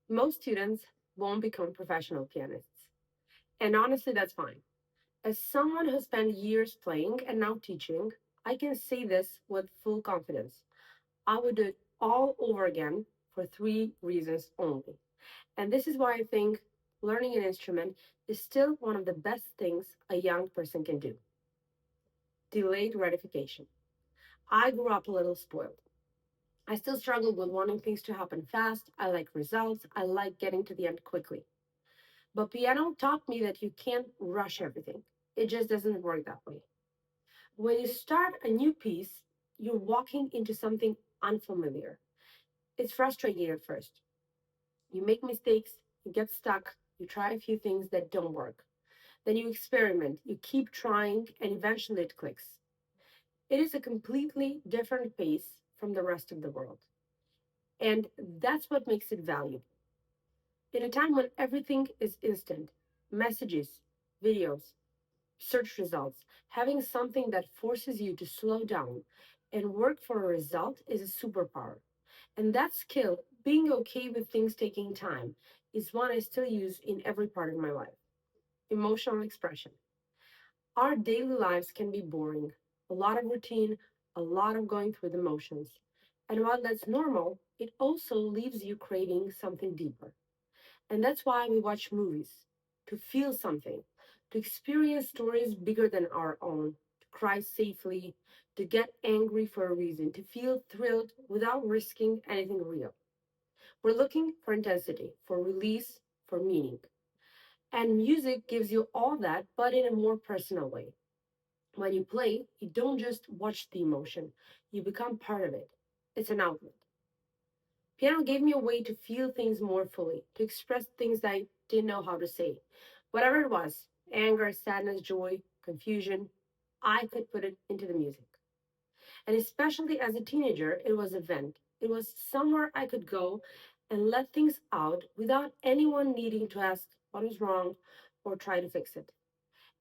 Most students won't become professional pianists. And honestly, that's fine. As someone who spent years playing and now teaching, I can say this with full confidence. I would do it all over again for three reasons only. And this is why I think learning an instrument is still one of the best things a young person can do. Delayed gratification. I grew up a little spoiled. I still struggle with wanting things to happen fast. I like results. I like getting to the end quickly. But piano taught me that you can't rush everything. It just doesn't work that way. When you start a new piece, you're walking into something unfamiliar. It's frustrating at first. You make mistakes, you get stuck, you try a few things that don't work. Then you experiment, you keep trying, and eventually it clicks. It is a completely different pace from the rest of the world. And that's what makes it valuable. In a time when everything is instant, messages, videos, search results, having something that forces you to slow down and work for a result is a superpower. And that skill, being okay with things taking time, is one I still use in every part of my life. Emotional expression. Our daily lives can be boring, a lot of routine, a lot of going through the motions. And while that's normal, it also leaves you craving something deeper. And that's why we watch movies to feel something, to experience stories bigger than our own, to cry safely, to get angry for a reason, to feel thrilled without risking anything real. We're looking for intensity, for release, for meaning. And music gives you all that, but in a more personal way. When you play, you don't just watch the emotion, you become part of it. It's an outlet. Piano gave me a way to feel things more fully, to express things that I didn't know how to say. Whatever it was, anger, sadness, joy, confusion, I could put it into the music. And especially as a teenager, it was a vent. It was somewhere I could go and let things out without anyone needing to ask what was wrong or try to fix it.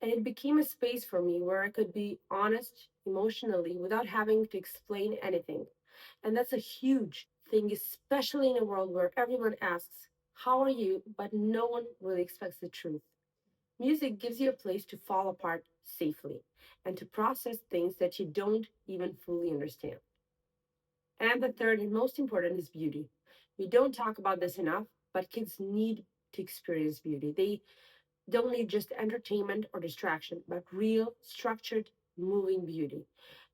And it became a space for me where I could be honest emotionally without having to explain anything. And that's a huge thing, especially in a world where everyone asks, how are you? But no one really expects the truth. Music gives you a place to fall apart safely and to process things that you don't even fully understand. And the third and most important is beauty. We don't talk about this enough, but kids need to experience beauty. They don't need just entertainment or distraction, but real, structured, moving beauty.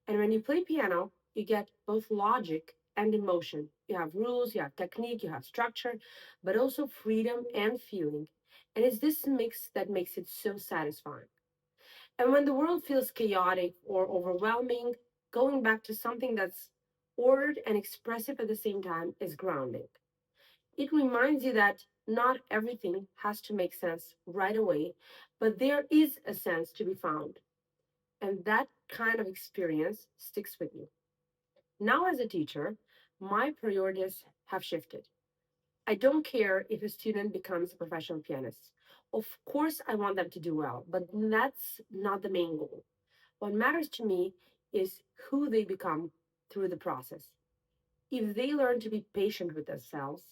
And when you play piano, you get both logic and emotion. You have rules, you have technique, you have structure, but also freedom and feeling. And it's this mix that makes it so satisfying. And when the world feels chaotic or overwhelming, going back to something that's ordered and expressive at the same time is grounding. It reminds you that not everything has to make sense right away, but there is a sense to be found. And that kind of experience sticks with you. Now, as a teacher, my priorities have shifted. I don't care if a student becomes a professional pianist. Of course, I want them to do well, but that's not the main goal. What matters to me is who they become through the process. If they learn to be patient with themselves,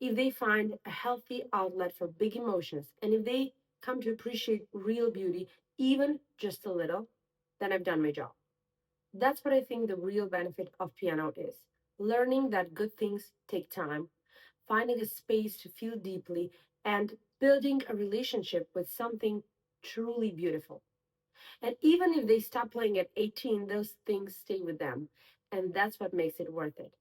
if they find a healthy outlet for big emotions, and if they come to appreciate real beauty, even just a little, then I've done my job. That's what I think the real benefit of piano is, learning that good things take time, finding a space to feel deeply, and building a relationship with something truly beautiful. And even if they stop playing at 18, those things stay with them. And that's what makes it worth it.